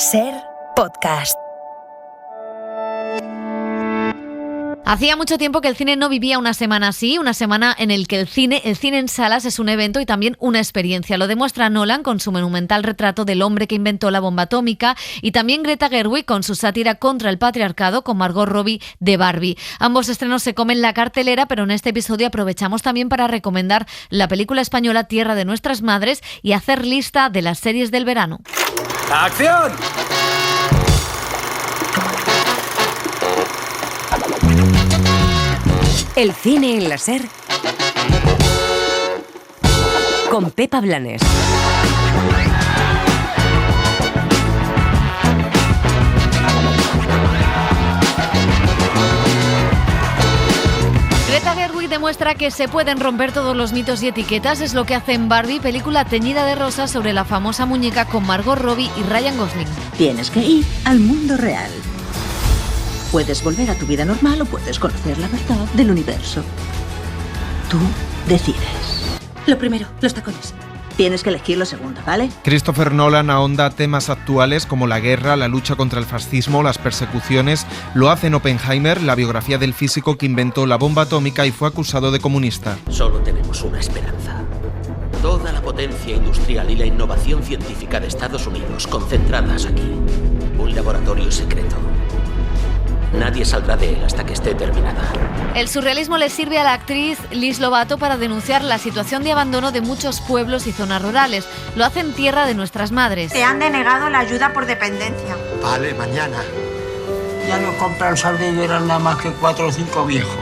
Ser Podcast. Hacía mucho tiempo que el cine no vivía una semana así, una semana en el que el cine en salas es un evento y también una experiencia. Lo demuestra Nolan con su monumental retrato del hombre que inventó la bomba atómica y también Greta Gerwig con su sátira contra el patriarcado con Margot Robbie de Barbie. Ambos estrenos se comen la cartelera, pero en este episodio aprovechamos también para recomendar la película española Tierra de nuestras madres y hacer lista de las series del verano. ¡Acción! El cine en la SER con Pepa Blanes. Greta Gerwig demuestra que se pueden romper todos los mitos y etiquetas. Es lo que hace en Barbie, película teñida de rosa sobre la famosa muñeca con Margot Robbie y Ryan Gosling. Tienes que ir al mundo real. Puedes volver a tu vida normal o puedes conocer la verdad del universo. Tú decides. Lo primero, los tacones. Tienes que elegir lo segundo, ¿vale? Christopher Nolan ahonda temas actuales como la guerra, la lucha contra el fascismo, las persecuciones. Lo hace en Oppenheimer, la biografía del físico que inventó la bomba atómica y fue acusado de comunista. Solo tenemos una esperanza. Toda la potencia industrial y la innovación científica de Estados Unidos concentradas aquí. Un laboratorio secreto. Nadie saldrá de él hasta que esté terminada. El surrealismo le sirve a la actriz Liz Lovato para denunciar la situación de abandono de muchos pueblos y zonas rurales. Lo hace en Tierra de nuestras madres. Te han denegado la ayuda por dependencia. Vale, mañana. Ya no compran saldeñeras nada más que 4 o 5 viejos.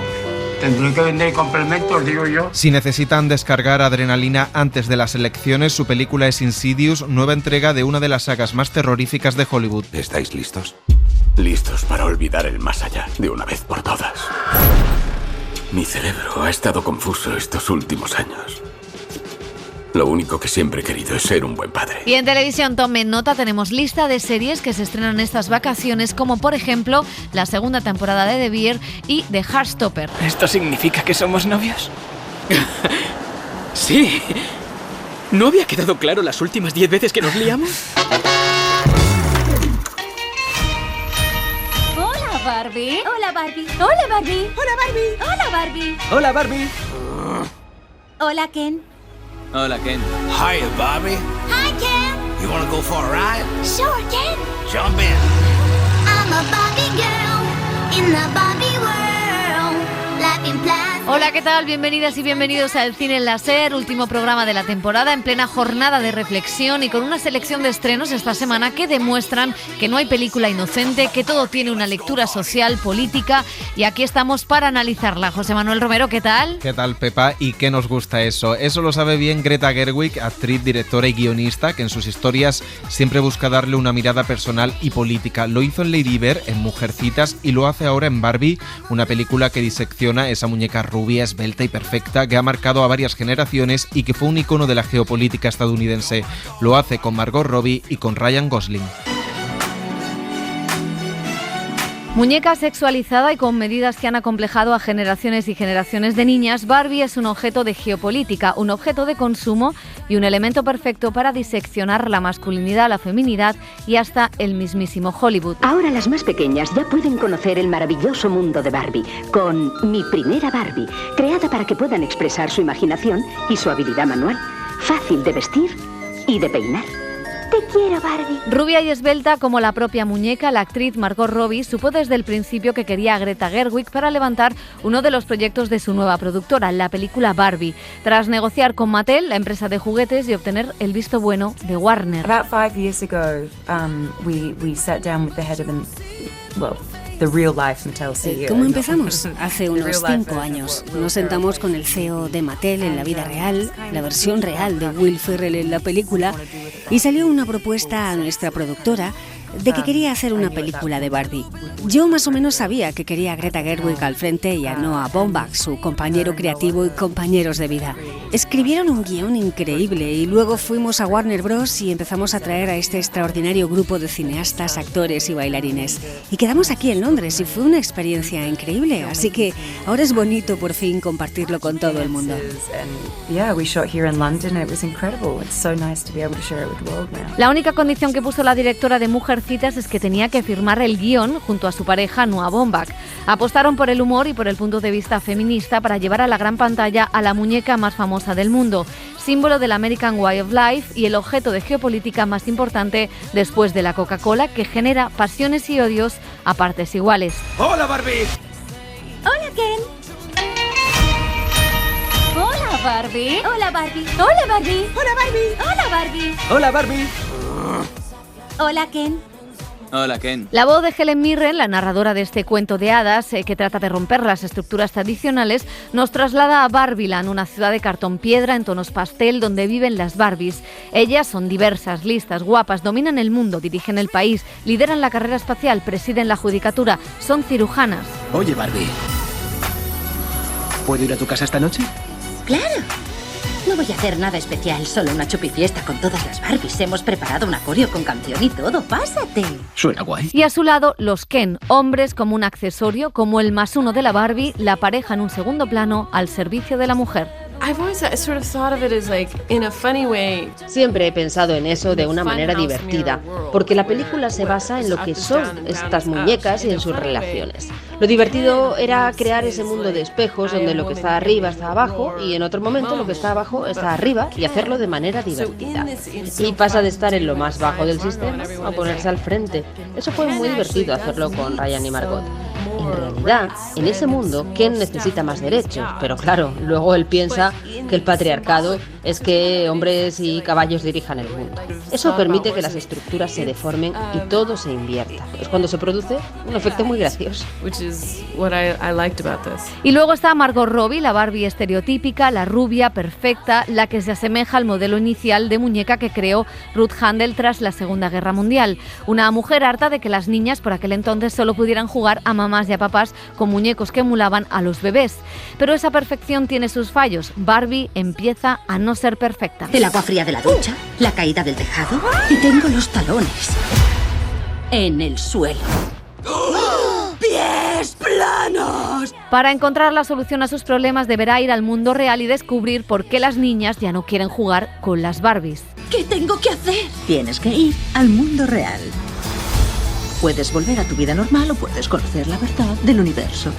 Tendré que vender complementos, digo yo. Si necesitan descargar adrenalina antes de las elecciones, su película es Insidious, nueva entrega de una de las sagas más terroríficas de Hollywood. ¿Estáis listos? Listos para olvidar el más allá de una vez por todas. Mi cerebro ha estado confuso estos últimos años. Lo único que siempre he querido es ser un buen padre. Y en televisión, tomen nota, tenemos lista de series que se estrenan estas vacaciones, como por ejemplo la segunda temporada de The Bear y The Heartstopper. ¿Esto significa que somos novios? Sí. ¿No había quedado claro las últimas 10 veces que nos liamos? Barbie. Hola, Barbie. Hola, Barbie. Hola, Barbie. Hola, Barbie. Hola, Barbie. Hola, Ken. Hola, Ken. Hi, Barbie. Hi, Ken. You wanna go for a ride? Sure, Ken. Jump in. I'm a Barbie girl in the Barbie world. Life in plastic. Hola, ¿qué tal? Bienvenidas y bienvenidos a El Cine en la SER, último programa de la temporada, en plena jornada de reflexión y con una selección de estrenos esta semana que demuestran que no hay película inocente, que todo tiene una lectura social, política, y aquí estamos para analizarla. José Manuel Romero, ¿qué tal? ¿Qué tal, Pepa? ¿Y qué nos gusta eso? Eso lo sabe bien Greta Gerwig, actriz, directora y guionista, que en sus historias siempre busca darle una mirada personal y política. Lo hizo en Lady Bird, en Mujercitas, y lo hace ahora en Barbie, una película que disecciona esa muñeca rubia, esbelta y perfecta que ha marcado a varias generaciones y que fue un icono de la geopolítica estadounidense. Lo hace con Margot Robbie y con Ryan Gosling. Muñeca sexualizada y con medidas que han acomplejado a generaciones y generaciones de niñas, Barbie es un objeto de geopolítica, un objeto de consumo y un elemento perfecto para diseccionar la masculinidad, la feminidad y hasta el mismísimo Hollywood. Ahora las más pequeñas ya pueden conocer el maravilloso mundo de Barbie con Mi Primera Barbie, creada para que puedan expresar su imaginación y su habilidad manual, fácil de vestir y de peinar. Te quiero, Barbie. Rubia y esbelta como la propia muñeca, la actriz Margot Robbie supo desde el principio que quería a Greta Gerwig para levantar uno de los proyectos de su nueva productora, la película Barbie, tras negociar con Mattel, la empresa de juguetes, y obtener el visto bueno de Warner. About 5 years ago, we sat down with the head of the real life Mattel CEO. ¿Cómo empezamos? Hace unos 5 años. Nos sentamos con el CEO de Mattel en la vida real, la versión real de Will Ferrell en la película, y salió una propuesta a nuestra productora de que quería hacer una película de Barbie. Yo más o menos sabía que quería a Greta Gerwig al frente y a Noah Baumbach, su compañero creativo y compañeros de vida. Escribieron un guión increíble y luego fuimos a Warner Bros. Y empezamos a traer a este extraordinario grupo de cineastas, actores y bailarines. Y quedamos aquí en Londres y fue una experiencia increíble, así que ahora es bonito por fin compartirlo con todo el mundo. La única condición que puso la directora de Mujercitas Mujercitas es que tenía que firmar el guión junto a su pareja Noah Baumbach. Apostaron por el humor y por el punto de vista feminista para llevar a la gran pantalla a la muñeca más famosa del mundo, símbolo del American Way of Life y el objeto de geopolítica más importante después de la Coca-Cola, que genera pasiones y odios a partes iguales. ¡Hola, Barbie! Hola, Ken. Hola, Barbie. Hola, Barbie. Hola, Barbie. Hola, Barbie. Hola, Barbie. Hola, Barbie. Hola, Ken. Hola, Ken. La voz de Helen Mirren, la narradora de este cuento de hadas que trata de romper las estructuras tradicionales, nos traslada a Barbiland, una ciudad de cartón piedra en tonos pastel donde viven las Barbies. Ellas son diversas, listas, guapas, dominan el mundo, dirigen el país, lideran la carrera espacial, presiden la judicatura, son cirujanas. Oye, Barbie, ¿puedo ir a tu casa esta noche? ¡Claro! No voy a hacer nada especial, solo una chupifiesta con todas las Barbies. Hemos preparado un acorio con canción y todo. ¡Pásate! Suena guay. Y a su lado, los Ken, hombres como un accesorio, como el más uno de la Barbie, la pareja en un segundo plano al servicio de la mujer. Siempre he pensado en eso de una manera divertida, porque la película se basa en lo que son estas muñecas y en sus relaciones. Lo divertido era crear ese mundo de espejos donde lo que está arriba está abajo y en otro momento lo que está abajo está arriba y hacerlo de manera divertida. Y pasa de estar en lo más bajo del sistema a ponerse al frente. Eso fue muy divertido hacerlo con Ryan y Margot. En realidad, en ese mundo, Ken necesita más derechos, pero claro, luego él piensa que el patriarcado es que hombres y caballos dirijan el mundo. Eso permite que las estructuras se deformen y todo se invierta. Es cuando se produce un efecto muy gracioso. Y luego está Margot Robbie, la Barbie estereotípica, la rubia, perfecta, la que se asemeja al modelo inicial de muñeca que creó Ruth Handel tras la Segunda Guerra Mundial. Una mujer harta de que las niñas por aquel entonces solo pudieran jugar a mamás y a papás con muñecos que emulaban a los bebés. Pero esa perfección tiene sus fallos. Barbie empieza a no ser perfecta. El agua fría de la ducha, la caída del tejado y tengo los talones en el suelo. ¡Pies planos! Para encontrar la solución a sus problemas deberá ir al mundo real y descubrir por qué las niñas ya no quieren jugar con las Barbies. ¿Qué tengo que hacer? Tienes que ir al mundo real. Puedes volver a tu vida normal o puedes conocer la verdad del universo.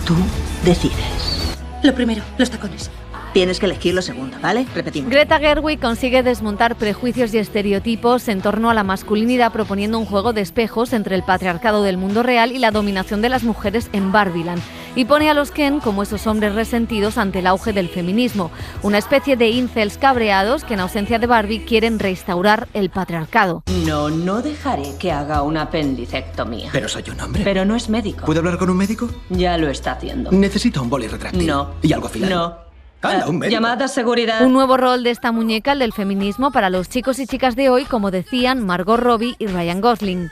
Tú decides. Lo primero, los tacones. Tienes que elegir lo segundo, ¿vale? Repetimos. Greta Gerwig consigue desmontar prejuicios y estereotipos en torno a la masculinidad proponiendo un juego de espejos entre el patriarcado del mundo real y la dominación de las mujeres en Barbiland. Y pone a los Ken como esos hombres resentidos ante el auge del feminismo, una especie de incels cabreados que en ausencia de Barbie quieren restaurar el patriarcado. No dejaré que haga una apendicectomía. Pero soy un hombre. Pero no es médico. ¿Puedo hablar con un médico? Ya lo está haciendo. Necesito un boli retráctil. No. ¿Y algo afilado? No. Anda, un médico. Llamada seguridad. Un nuevo rol de esta muñeca, el del feminismo, para los chicos y chicas de hoy, como decían Margot Robbie y Ryan Gosling.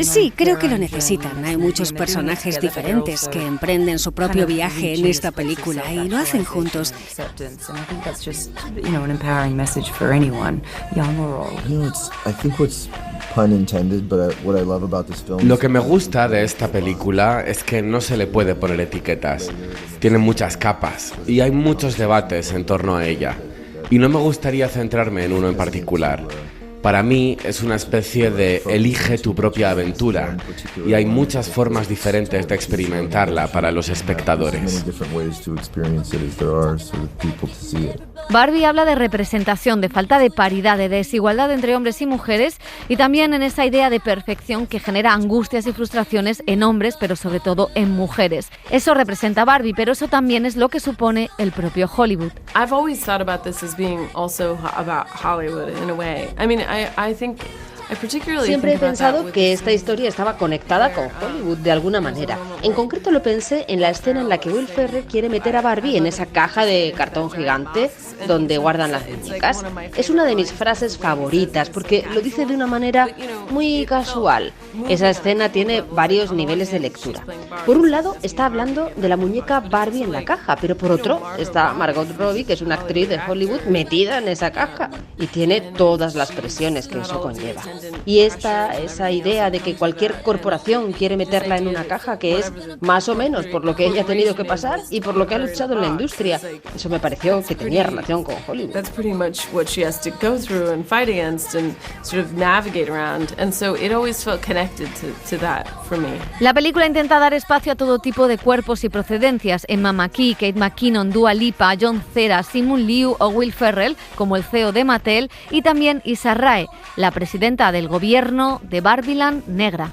Sí, creo que lo necesitan. Hay muchos personajes diferentes que emprenden su propio viaje en esta película y lo hacen juntos. Lo que me gusta de esta película es que no se le puede poner etiquetas. Tiene muchas capas y hay muchos debates en torno a ella. Y no me gustaría centrarme en uno en particular. Para mí es una especie de elige tu propia aventura y hay muchas formas diferentes de experimentarla para los espectadores. Barbie habla de representación, de falta de paridad, de desigualdad entre hombres y mujeres y también en esa idea de perfección que genera angustias y frustraciones en hombres, pero sobre todo en mujeres. Eso representa Barbie, pero eso también es lo que supone el propio Hollywood. I've always thought about this as being also about Hollywood in a way. I mean, I think Siempre he pensado que esta historia estaba conectada con Hollywood de alguna manera. En concreto lo pensé en la escena en la que Will Ferrell quiere meter a Barbie en esa caja de cartón gigante donde guardan las muñecas. Es una de mis frases favoritas porque lo dice de una manera muy casual. Esa escena tiene varios niveles de lectura. Por un lado está hablando de la muñeca Barbie en la caja, pero por otro está Margot Robbie, que es una actriz de Hollywood metida en esa caja y tiene todas las presiones que eso conlleva. Y esa idea de que cualquier corporación quiere meterla en una caja, que es más o menos por lo que ella ha tenido que pasar y por lo que ha luchado en la industria, eso me pareció que tenía relación con Hollywood. That's pretty much what she has to go through and fight against and sort of navigate around. And so it always felt connected to that for me. La película intenta dar espacio a todo tipo de cuerpos y procedencias. Emma McKee, Kate McKinnon, Dua Lipa, John Cera, Simu Liu o Will Ferrell, como el CEO de Mattel, y también Issa Rae, la presidenta del gobierno de Barbieland negra.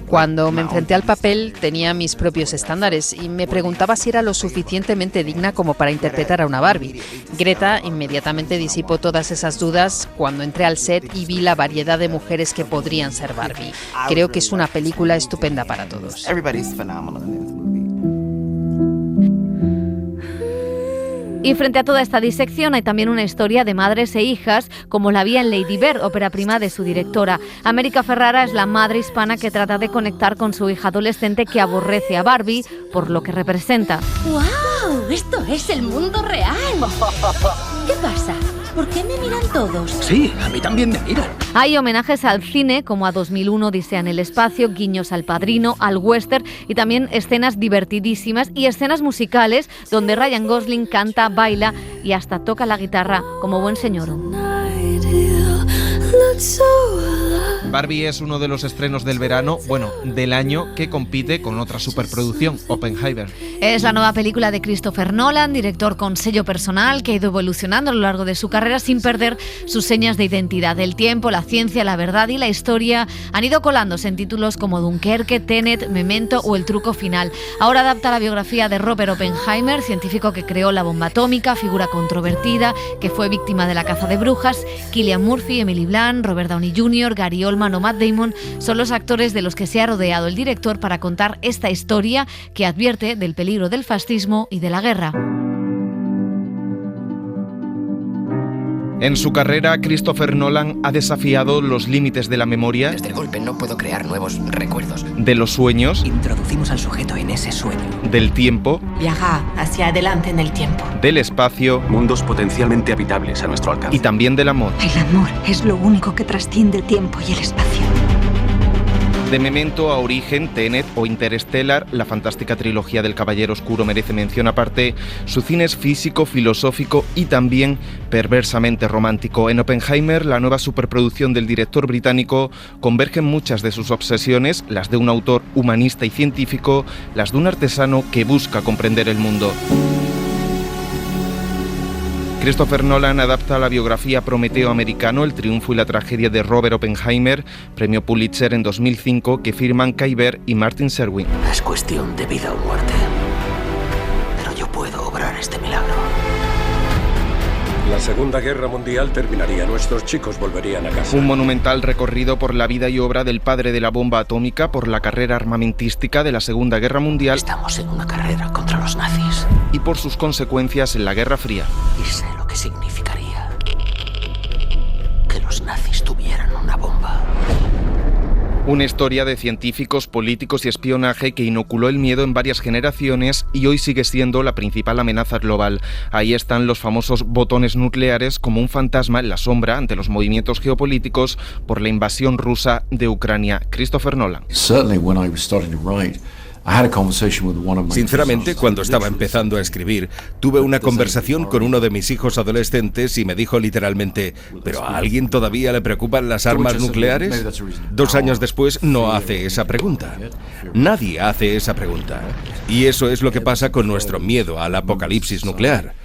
Cuando me enfrenté al papel tenía mis propios estándares y me preguntaba si era lo suficientemente digna como para interpretar a una Barbie. Greta inmediatamente disipó todas esas dudas cuando entré al set y vi la variedad de mujeres que podrían ser Barbie. Creo que es una película estupenda para todos. Y frente a toda esta disección hay también una historia de madres e hijas, como la había en Lady Bird, ópera prima de su directora. América Ferrara es la madre hispana que trata de conectar con su hija adolescente que aborrece a Barbie por lo que representa. ¡Wow! ¡Esto es el mundo real! ¿Qué pasa? ¿Por qué me miran todos? Sí, a mí también me miran. Hay homenajes al cine, como a 2001 Odisea en el espacio, guiños al Padrino, al western y también escenas divertidísimas y escenas musicales donde Ryan Gosling canta, baila y hasta toca la guitarra como buen señor. Barbie es uno de los estrenos del verano, del año, que compite con otra superproducción, Oppenheimer. Es la nueva película de Christopher Nolan, director con sello personal que ha ido evolucionando a lo largo de su carrera sin perder sus señas de identidad. El tiempo, la ciencia, la verdad y la historia han ido colándose en títulos como Dunkerque, Tenet, Memento o El truco final. Ahora adapta la biografía de Robert Oppenheimer, científico que creó la bomba atómica, figura controvertida, que fue víctima de la caza de brujas. Cillian Murphy, Emily Blunt, Robert Downey Jr., Gary Oldman o Matt Damon son los actores de los que se ha rodeado el director para contar esta historia que advierte del peligro del fascismo y de la guerra. En su carrera, Christopher Nolan ha desafiado los límites de la memoria. Desde el golpe no puedo crear nuevos recuerdos. De los sueños. Introducimos al sujeto en ese sueño. Del tiempo. Viaja hacia adelante en el tiempo. Del espacio. Mundos potencialmente habitables a nuestro alcance. Y también del amor. El amor es lo único que trasciende el tiempo y el espacio. De Memento a Origen, Tenet o Interstellar, la fantástica trilogía del Caballero Oscuro merece mención aparte. Su cine es físico, filosófico y también perversamente romántico. En Oppenheimer, la nueva superproducción del director británico, convergen muchas de sus obsesiones, las de un autor humanista y científico, las de un artesano que busca comprender el mundo. Christopher Nolan adapta la biografía Prometeo americano, el triunfo y la tragedia de Robert Oppenheimer, premio Pulitzer en 2005, que firman Kai Baer y Martin Sherwin. Es cuestión de vida o muerte, pero yo puedo obrar este milagro. La Segunda Guerra Mundial terminaría, nuestros chicos volverían a casa. Un monumental recorrido por la vida y obra del padre de la bomba atómica, por la carrera armamentística de la Segunda Guerra Mundial. Estamos en una carrera contra los nazis. Y por sus consecuencias en la Guerra Fría. Y sé lo que significaría que los nazis tuvieran una bomba. Una historia de científicos, políticos y espionaje que inoculó el miedo en varias generaciones y hoy sigue siendo la principal amenaza global. Ahí están los famosos botones nucleares como un fantasma en la sombra ante los movimientos geopolíticos por la invasión rusa de Ucrania. Christopher Nolan. Sinceramente, cuando estaba empezando a escribir, tuve una conversación con uno de mis hijos adolescentes y me dijo literalmente: ¿pero a alguien todavía le preocupan las armas nucleares? 2 años después no hace esa pregunta. Nadie hace esa pregunta. Y eso es lo que pasa con nuestro miedo al apocalipsis nuclear.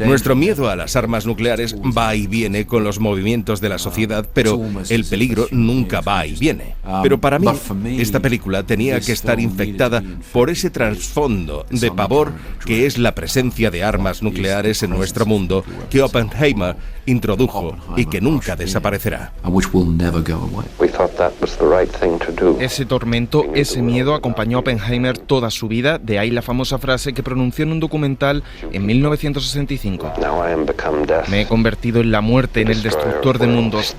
Nuestro miedo a las armas nucleares va y viene con los movimientos de la sociedad, pero el peligro nunca va y viene. Pero para mí, esta película tenía que estar infectada por ese trasfondo de pavor que es la presencia de armas nucleares en nuestro mundo que Oppenheimer introdujo y que nunca desaparecerá. Ese tormento, ese miedo acompañó a Oppenheimer toda su vida, de ahí la famosa frase que pronunció en un documental en 1965. Me he convertido en la muerte, en el destructor de mundos.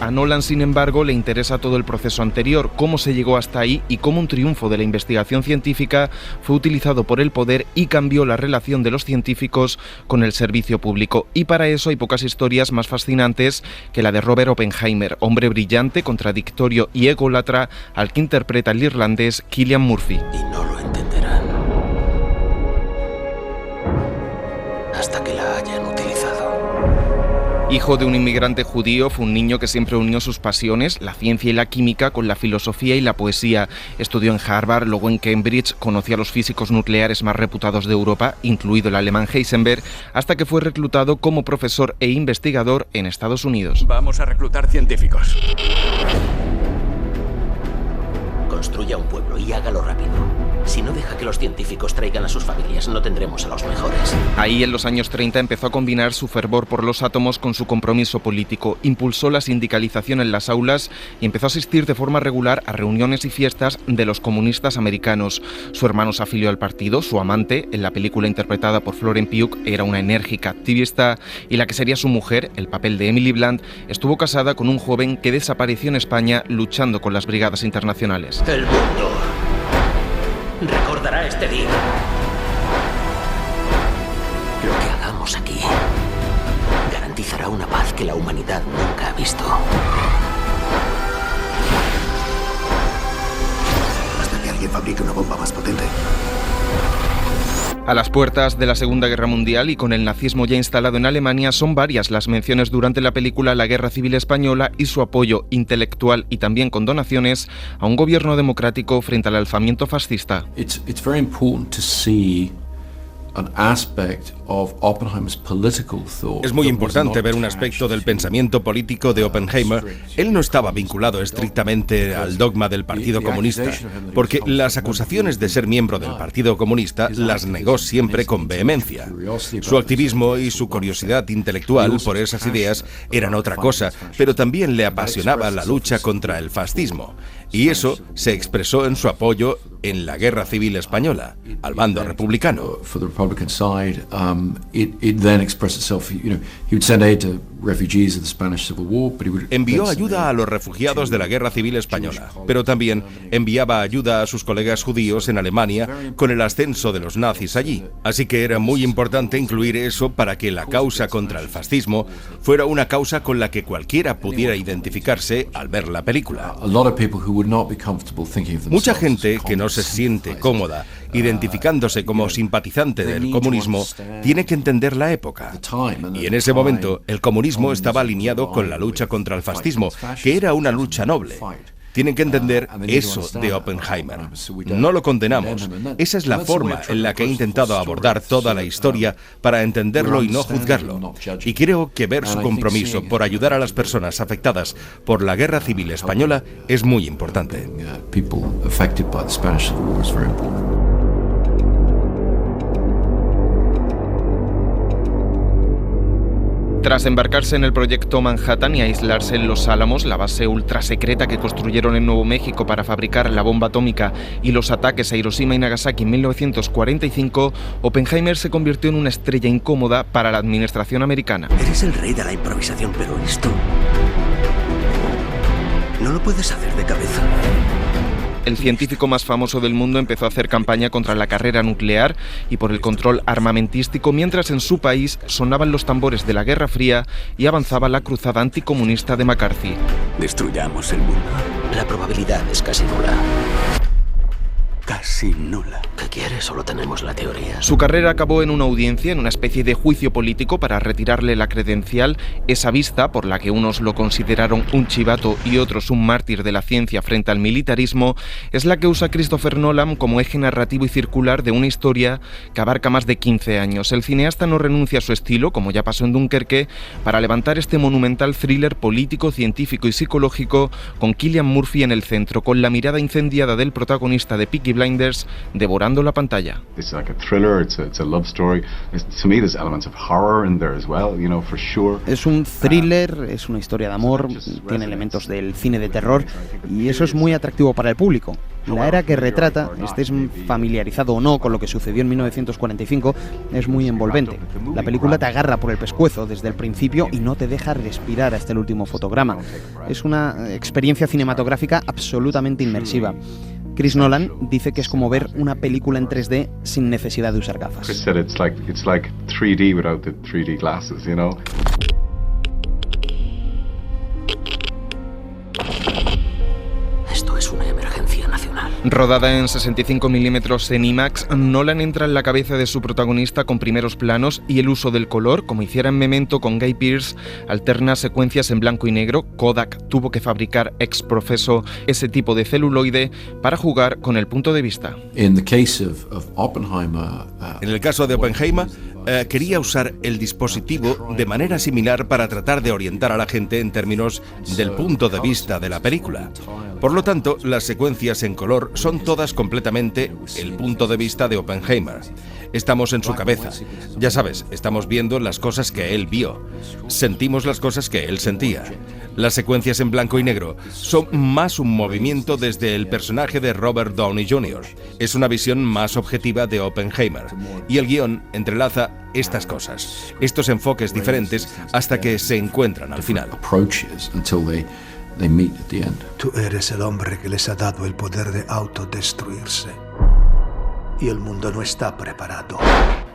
A Nolan, sin embargo, le interesa todo el proceso anterior, cómo se llegó hasta ahí y cómo un triunfo de la investigación científica fue utilizado por el poder y cambió la relación de los científicos con el servicio público. Y para eso hay pocas historias más fascinantes que la de Robert Oppenheimer, hombre brillante, contradictorio y ególatra, al que interpreta el irlandés Cillian Murphy. Y no lo entenderán hasta que la hayan utilizado. Hijo de un inmigrante judío, fue un niño que siempre unió sus pasiones, la ciencia y la química, con la filosofía y la poesía. Estudió en Harvard, luego en Cambridge, conoció a los físicos nucleares más reputados de Europa, incluido el alemán Heisenberg, hasta que fue reclutado como profesor e investigador en Estados Unidos. Vamos a reclutar científicos. Construya un pueblo y hágalo rápido. Si no deja que los científicos traigan a sus familias, no tendremos a los mejores. Ahí, en los años 30, empezó a combinar su fervor por los átomos con su compromiso político. Impulsó la sindicalización en las aulas y empezó a asistir de forma regular a reuniones y fiestas de los comunistas americanos. Su hermano se afilió al partido, su amante, en la película interpretada por Florence Pugh, era una enérgica activista, y la que sería su mujer, el papel de Emily Blunt, estuvo casada con un joven que desapareció en España luchando con las brigadas internacionales. El mundo recordará este día. Lo que hagamos aquí garantizará una paz que la humanidad nunca ha visto. Hasta que alguien fabrique una bomba más potente. A las puertas de la Segunda Guerra Mundial y con el nazismo ya instalado en Alemania, son varias las menciones durante la película a la Guerra Civil Española y su apoyo intelectual y también con donaciones a un gobierno democrático frente al alzamiento fascista. It's very important to see an aspect of Oppenheimer's political thought. Es muy importante ver un aspecto del pensamiento político de Oppenheimer. Él no estaba vinculado estrictamente al dogma del Partido Comunista, porque las acusaciones de ser miembro del Partido Comunista las negó siempre con vehemencia. Su activismo y su curiosidad intelectual por esas ideas eran otra cosa, pero también le apasionaba la lucha contra el fascismo. Y eso se expresó en su apoyo en la Guerra Civil Española, al bando republicano. Envió ayuda a los refugiados de la Guerra Civil Española, pero también enviaba ayuda a sus colegas judíos en Alemania con el ascenso de los nazis allí. Así que era muy importante incluir eso para que la causa contra el fascismo fuera una causa con la que cualquiera pudiera identificarse al ver la película. Mucha gente que no se siente cómoda identificándose como simpatizante del comunismo tiene que entender la época. Y en ese momento el comunismo estaba alineado con la lucha contra el fascismo, que era una lucha noble. Tienen que entender eso de Oppenheimer. No lo condenamos. Esa es la forma en la que he intentado abordar toda la historia para entenderlo y no juzgarlo. Y creo que ver su compromiso por ayudar a las personas afectadas por la Guerra Civil Española es muy importante. Tras embarcarse en el proyecto Manhattan y aislarse en Los Álamos, la base ultrasecreta que construyeron en Nuevo México para fabricar la bomba atómica, y los ataques a Hiroshima y Nagasaki en 1945, Oppenheimer se convirtió en una estrella incómoda para la administración americana. Eres el rey de la improvisación, pero esto no lo puedes hacer de cabeza. El científico más famoso del mundo empezó a hacer campaña contra la carrera nuclear y por el control armamentístico, mientras en su país sonaban los tambores de la Guerra Fría y avanzaba la cruzada anticomunista de McCarthy. ¿Destruyamos el mundo? La probabilidad es casi nula. Casi nula. ¿Qué quieres? Solo tenemos la teoría. Su carrera acabó en una audiencia, en una especie de juicio político para retirarle la credencial. Esa vista, por la que unos lo consideraron un chivato y otros un mártir de la ciencia frente al militarismo, es la que usa Christopher Nolan como eje narrativo y circular de una historia que abarca más de 15 años. El cineasta no renuncia a su estilo, como ya pasó en Dunkerque, para levantar este monumental thriller político, científico y psicológico con Cillian Murphy en el centro, con la mirada incendiada del protagonista de Peaky Blinders devorando la pantalla. It's like a thriller, it's a love story. To me there's elements of horror in there as well, you know, for sure. Es un thriller, es una historia de amor, tiene elementos del cine de terror y eso es muy atractivo para el público. La era que retrata, estés familiarizado o no con lo que sucedió en 1945, es muy envolvente. La película te agarra por el pescuezo desde el principio y no te deja respirar hasta el último fotograma. Es una experiencia cinematográfica absolutamente inmersiva. Chris Nolan dice que es como ver una película en 3D sin necesidad de usar gafas. Chris said it's like 3D without the 3D glasses, you know. Esto es una emergencia nacional. Rodada en 65 milímetros en IMAX, Nolan entra en la cabeza de su protagonista con primeros planos y el uso del color, como hiciera en Memento con Guy Pearce, alterna secuencias en blanco y negro. Kodak tuvo que fabricar ex profeso ese tipo de celuloide para jugar con el punto de vista. En el caso de Oppenheimer, quería usar el dispositivo de manera similar para tratar de orientar a la gente en términos del punto de vista de la película. Por lo tanto, las secuencias en color son todas completamente el punto de vista de Oppenheimer. Estamos en su cabeza. Ya sabes, estamos viendo las cosas que él vio. Sentimos las cosas que él sentía. Las secuencias en blanco y negro son más un movimiento desde el personaje de Robert Downey Jr. Es una visión más objetiva de Oppenheimer. Y el guión entrelaza estas cosas, estos enfoques diferentes hasta que se encuentran al final. Tú eres el hombre que les ha dado el poder de autodestruirse. Y el mundo no está preparado.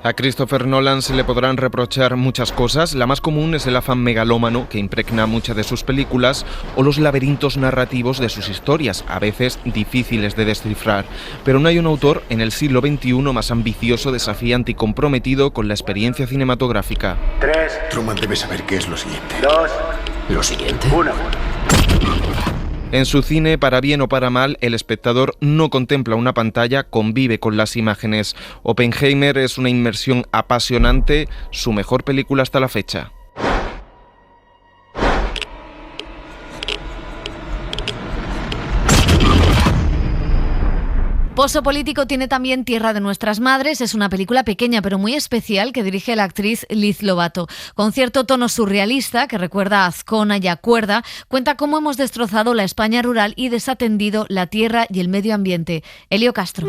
A Christopher Nolan se le podrán reprochar muchas cosas. La más común es el afán megalómano que impregna muchas de sus películas o los laberintos narrativos de sus historias, a veces difíciles de descifrar. Pero no hay un autor en el siglo XXI más ambicioso, desafiante y comprometido con la experiencia cinematográfica. 3. Truman debe saber qué es lo siguiente. 2. ¿Lo siguiente? 1. En su cine, para bien o para mal, el espectador no contempla una pantalla, convive con las imágenes. Oppenheimer es una inmersión apasionante, su mejor película hasta la fecha. Pozo político tiene también Tierra de nuestras madres. Es una película pequeña pero muy especial que dirige la actriz Liz Lovato. Con cierto tono surrealista que recuerda a Azcona y a Cuerda, cuenta cómo hemos destrozado la España rural y desatendido la tierra y el medio ambiente. Elio Castro.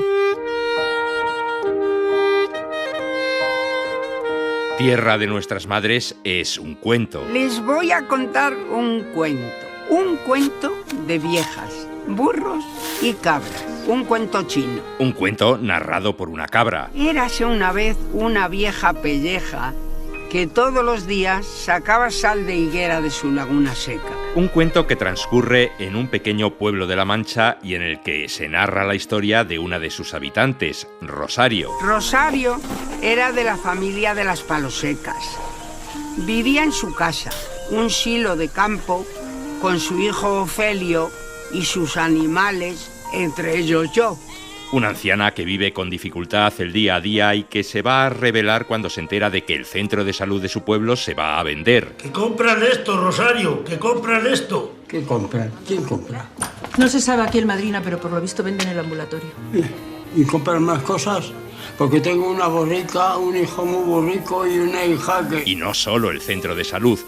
Tierra de nuestras madres es un cuento. Les voy a contar un cuento de viejas, burros y cabras. Un cuento chino. Un cuento narrado por una cabra. Érase una vez una vieja pelleja que todos los días sacaba sal de higuera de su laguna seca. Un cuento que transcurre en un pequeño pueblo de La Mancha y en el que se narra la historia de una de sus habitantes, Rosario. Rosario era de la familia de las Palosecas. Vivía en su casa, un silo de campo, con su hijo Ofelio y sus animales, entre ellos yo. Una anciana que vive con dificultad el día a día y que se va a rebelar cuando se entera de que el centro de salud de su pueblo se va a vender. ¡Que compran esto, Rosario! ¡Que compran esto! ¿Qué compran? ¿Quién compra? No se sabe aquí el madrina, pero por lo visto venden en el ambulatorio. ¿Y compran más cosas? Porque tengo una borrica, un hijo muy borrico y una hija que... Y no solo el centro de salud,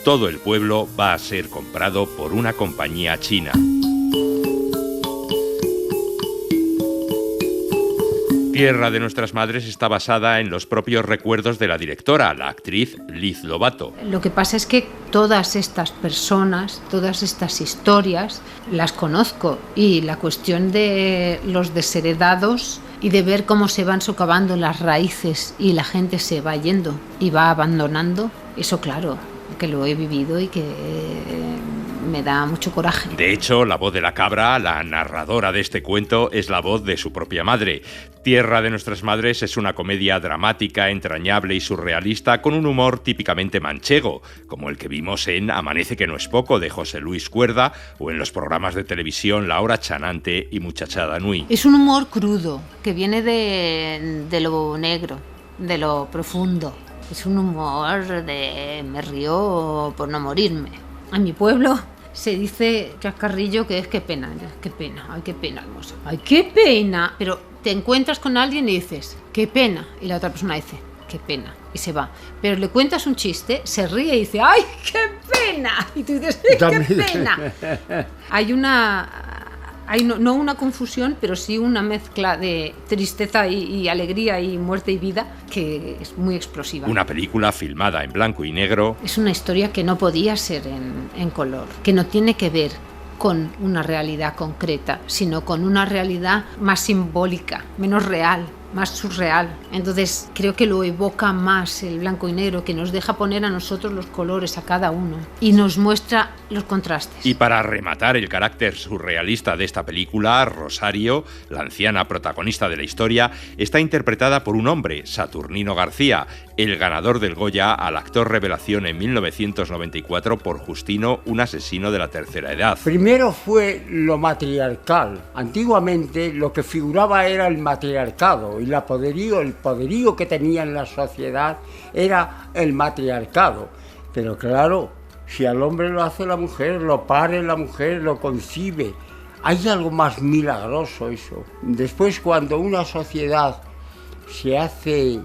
todo el pueblo va a ser comprado por una compañía china. Tierra de nuestras madres está basada en los propios recuerdos de la directora, la actriz Liz Lovato. Lo que pasa es que todas estas personas, todas estas historias, las conozco, y la cuestión de los desheredados y de ver cómo se van socavando las raíces y la gente se va yendo y va abandonando, eso claro, que lo he vivido y que me da mucho coraje. De hecho, la voz de la cabra, la narradora de este cuento, es la voz de su propia madre. Tierra de nuestras madres es una comedia dramática, entrañable y surrealista con un humor típicamente manchego, como el que vimos en Amanece que no es poco, de José Luis Cuerda, o en los programas de televisión La Hora Chanante y Muchachada Nui. Es un humor crudo, que viene de lo negro, de lo profundo. Es un humor de me río por no morirme. En mi pueblo se dice chascarrillo que es qué pena, ay qué pena, hermosa, ay qué pena, pero te encuentras con alguien y dices qué pena, y la otra persona dice qué pena, y se va. Pero le cuentas un chiste, se ríe y dice ¡ay, qué pena! Y tú dices ¡qué pena! Hay no una confusión, pero sí una mezcla de tristeza y alegría y muerte y vida que es muy explosiva. Una película filmada en blanco y negro. Es una historia que no podía ser en color, que no tiene que ver con una realidad concreta, sino con una realidad más simbólica, menos real, más surreal. Entonces creo que lo evoca más el blanco y negro, que nos deja poner a nosotros los colores a cada uno y nos muestra los contrastes. Y para rematar el carácter surrealista de esta película, Rosario, la anciana protagonista de la historia, está interpretada por un hombre, Saturnino García, el ganador del Goya al actor revelación en 1994 por Justino, un asesino de la tercera edad. Primero fue lo matriarcal. Antiguamente lo que figuraba era el matriarcado y el poderío que tenía en la sociedad era el matriarcado. Pero claro, si al hombre lo hace la mujer, lo pare la mujer, lo concibe. Hay algo más milagroso eso. Después, cuando una sociedad se hace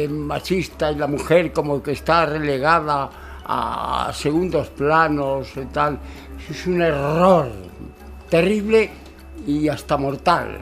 machista y la mujer como que está relegada a segundos planos y tal, es un error terrible y hasta mortal.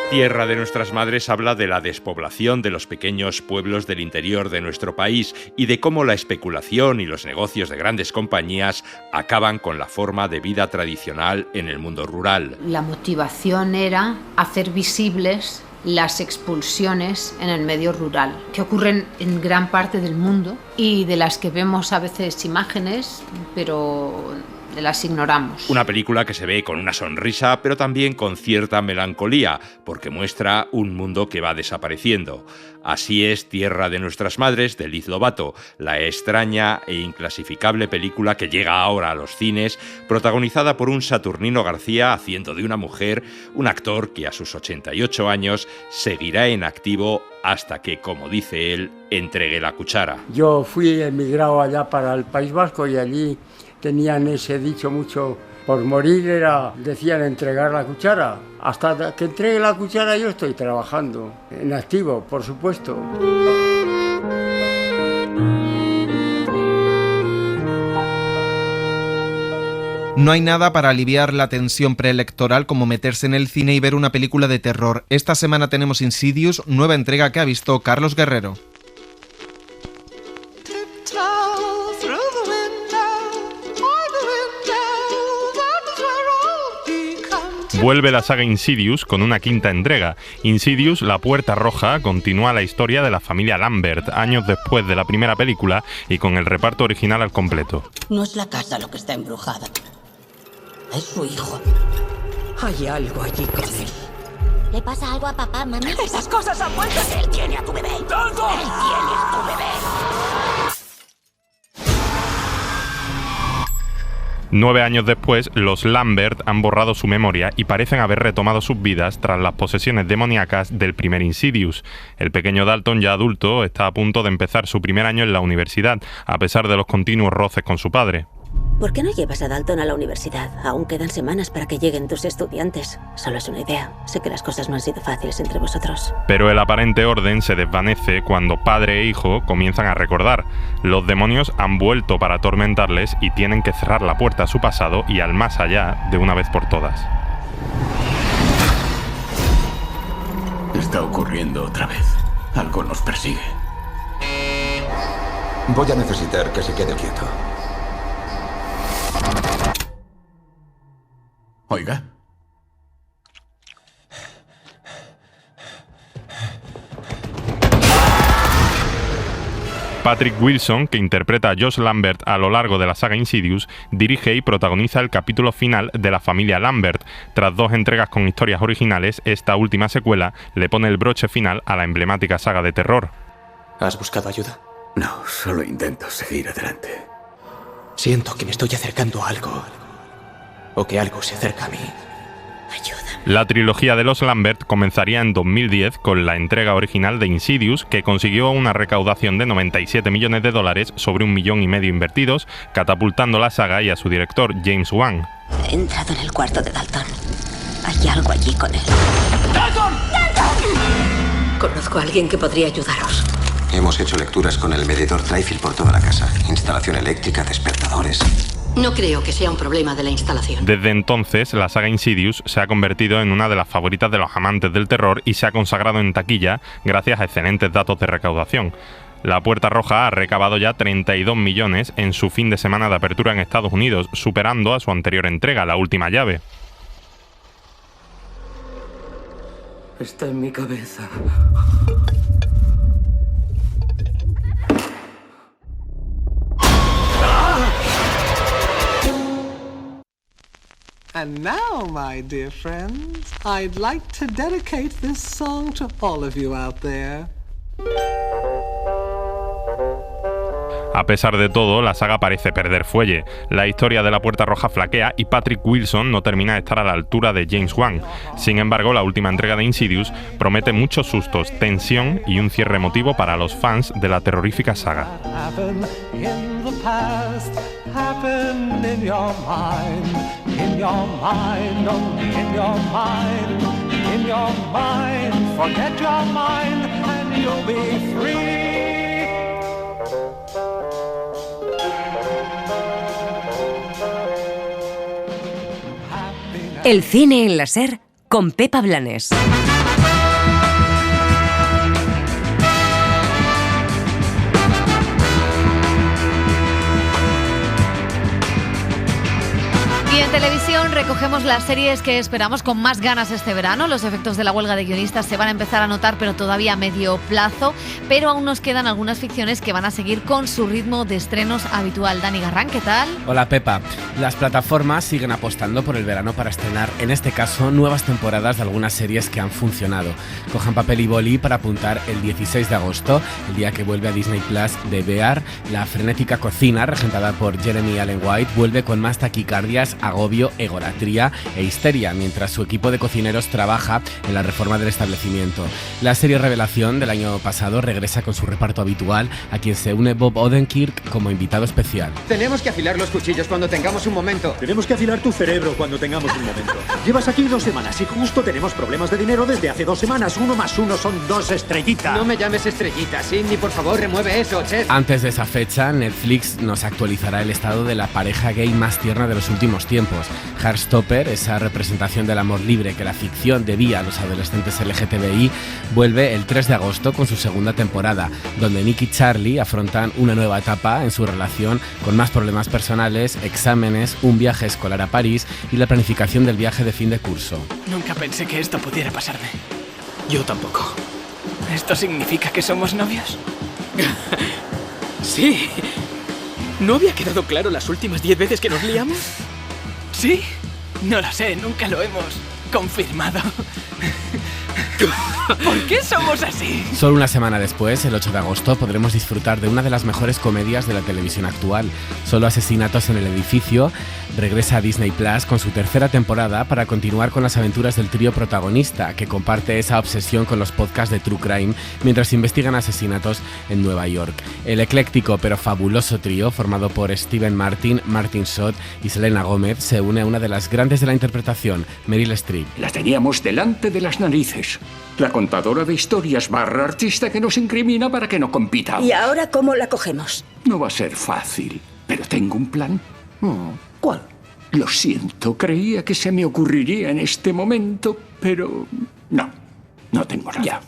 Tierra de nuestras madres habla de la despoblación de los pequeños pueblos del interior de nuestro país y de cómo la especulación y los negocios de grandes compañías acaban con la forma de vida tradicional en el mundo rural. La motivación era hacer visibles las expulsiones en el medio rural, que ocurren en gran parte del mundo y de las que vemos a veces imágenes, pero las ignoramos. Una película que se ve con una sonrisa, pero también con cierta melancolía, porque muestra un mundo que va desapareciendo. Así es Tierra de nuestras madres, de Liz Lovato, la extraña e inclasificable película que llega ahora a los cines, protagonizada por un Saturnino García haciendo de una mujer, un actor que a sus 88 años seguirá en activo hasta que, como dice él, entregue la cuchara. Yo fui emigrado allá para el País Vasco y allí tenían ese dicho mucho, por morir decían entregar la cuchara. Hasta que entregue la cuchara yo estoy trabajando, en activo, por supuesto. No hay nada para aliviar la tensión preelectoral como meterse en el cine y ver una película de terror. Esta semana tenemos Insidious, nueva entrega que ha visto Carlos Guerrero. Vuelve la saga Insidious con una quinta entrega. Insidious, La Puerta Roja, continúa la historia de la familia Lambert, años después de la primera película y con el reparto original al completo. No es la casa lo que está embrujada. Es su hijo. Hay algo allí con él. ¿Le pasa algo a papá, mami? ¡Esas cosas han vuelto! ¡Él tiene a tu bebé! ¡Algo! ¡Él tiene a tu bebé! 9 años después, los Lambert han borrado su memoria y parecen haber retomado sus vidas tras las posesiones demoníacas del primer Insidious. El pequeño Dalton, ya adulto, está a punto de empezar su primer año en la universidad, a pesar de los continuos roces con su padre. ¿Por qué no llevas a Dalton a la universidad? Aún quedan semanas para que lleguen tus estudiantes. Solo es una idea. Sé que las cosas no han sido fáciles entre vosotros. Pero el aparente orden se desvanece cuando padre e hijo comienzan a recordar. Los demonios han vuelto para atormentarles y tienen que cerrar la puerta a su pasado y al más allá de una vez por todas. Está ocurriendo otra vez. Algo nos persigue. Voy a necesitar que se quede quieto. Oiga. Patrick Wilson, que interpreta a Josh Lambert a lo largo de la saga Insidious, dirige y protagoniza el capítulo final de la familia Lambert. Tras 2 entregas con historias originales, esta última secuela le pone el broche final a la emblemática saga de terror. ¿Has buscado ayuda? No, solo intento seguir adelante. Siento que me estoy acercando a algo. O que algo se acerca a mí. Ayúdame. La trilogía de los Lambert comenzaría en 2010 con la entrega original de Insidious, que consiguió una recaudación de $97 millones sobre $1,5 millones invertidos, catapultando la saga y a su director, James Wan. He entrado en el cuarto de Dalton. Hay algo allí con él. ¡Dalton! ¡Dalton! Conozco a alguien que podría ayudaros. Hemos hecho lecturas con el medidor Trifil por toda la casa. Instalación eléctrica, despertadores. No creo que sea un problema de la instalación. Desde entonces, la saga Insidious se ha convertido en una de las favoritas de los amantes del terror y se ha consagrado en taquilla gracias a excelentes datos de recaudación. La Puerta Roja ha recabado ya 32 millones en su fin de semana de apertura en Estados Unidos, superando a su anterior entrega, La Última Llave. Está en mi cabeza. And now, my dear friends, I'd like to dedicate this song to all of you out there. A pesar de todo, la saga parece perder fuelle. La historia de la Puerta Roja flaquea y Patrick Wilson no termina de estar a la altura de James Wan. Sin embargo, la última entrega de Insidious promete muchos sustos, tensión y un cierre emotivo para los fans de la terrorífica saga. El cine en la SER con Pepa Blanes. Y en televisión recogemos las series que esperamos con más ganas este verano. Los efectos de la huelga de guionistas se van a empezar a notar, pero todavía a medio plazo. Pero aún nos quedan algunas ficciones que van a seguir con su ritmo de estrenos habitual. Dani Garrán, ¿qué tal? Hola Pepa. Las plataformas siguen apostando por el verano para estrenar, en este caso, nuevas temporadas de algunas series que han funcionado. Cojan papel y boli para apuntar el 16 de agosto, el día que vuelve a Disney Plus de Bear. La frenética cocina, regentada por Jeremy Allen White, vuelve con más taquicardias, agobio, egolatría e histeria, mientras su equipo de cocineros trabaja en la reforma del establecimiento. La serie revelación del año pasado regresa con su reparto habitual, a quien se une Bob Odenkirk como invitado especial. Tenemos que afilar los cuchillos cuando tengamos un momento. Tenemos que afilar tu cerebro cuando tengamos un momento. Llevas aquí 2 semanas y justo tenemos problemas de dinero desde hace 2 semanas. 1 más 1 son 2 estrellitas. No me llames estrellita, Sidney, por favor, remueve eso, chef. Antes de esa fecha, Netflix nos actualizará el estado de la pareja gay más tierna de los últimos tiempos. Heartstopper, esa representación del amor libre que la ficción debía a los adolescentes LGTBI, vuelve el 3 de agosto con su segunda temporada, donde Nick y Charlie afrontan una nueva etapa en su relación con más problemas personales, exámenes, un viaje escolar a París y la planificación del viaje de fin de curso. Nunca pensé que esto pudiera pasarme. Yo tampoco. ¿Esto significa que somos novios? Sí. ¿No había quedado claro las últimas 10 veces que nos liamos? ¿Sí? No lo sé, nunca lo hemos confirmado. ¿Por qué somos así? Solo una semana después, el 8 de agosto, podremos disfrutar de una de las mejores comedias de la televisión actual. Solo Asesinatos en el Edificio regresa a Disney Plus con su tercera temporada para continuar con las aventuras del trío protagonista, que comparte esa obsesión con los podcasts de True Crime mientras investigan asesinatos en Nueva York. El ecléctico pero fabuloso trío, formado por Steven Martin, Martin Short y Selena Gómez, se une a una de las grandes de la interpretación, Meryl Streep. La teníamos delante de las narices. La contadora de historias / artista que nos incrimina para que no compitamos. ¿Y ahora cómo la cogemos? No va a ser fácil, pero tengo un plan. ¿Cuál? Lo siento, creía que se me ocurriría en este momento, pero no tengo nada. Ya.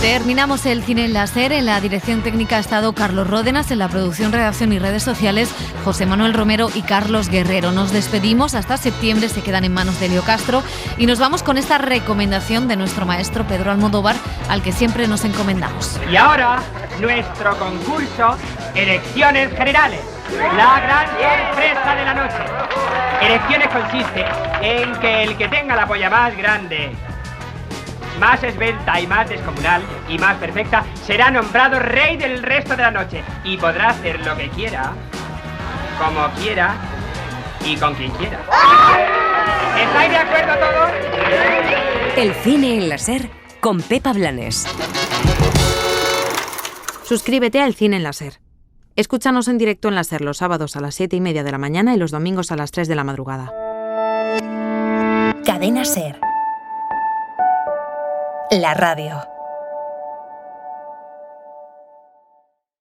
Terminamos el cine en la SER. En la dirección técnica ha estado Carlos Ródenas, en la producción, redacción y redes sociales José Manuel Romero y Carlos Guerrero. Nos despedimos hasta septiembre, se quedan en manos de Leo Castro y nos vamos con esta recomendación de nuestro maestro Pedro Almodóvar, al que siempre nos encomendamos. Y ahora, nuestro concurso, Elecciones Generales, la gran sorpresa de la noche. Elecciones consiste en que el que tenga la polla más grande más esbelta y más descomunal y más perfecta, será nombrado rey del resto de la noche y podrá hacer lo que quiera, como quiera y con quien quiera. ¿Estáis de acuerdo todos? El cine en la SER con Pepa Blanes. Suscríbete al Cine en la SER. Escúchanos en directo en la SER los sábados a las 7:30 de la mañana y los domingos a las 3 de la madrugada. Cadena SER. La radio.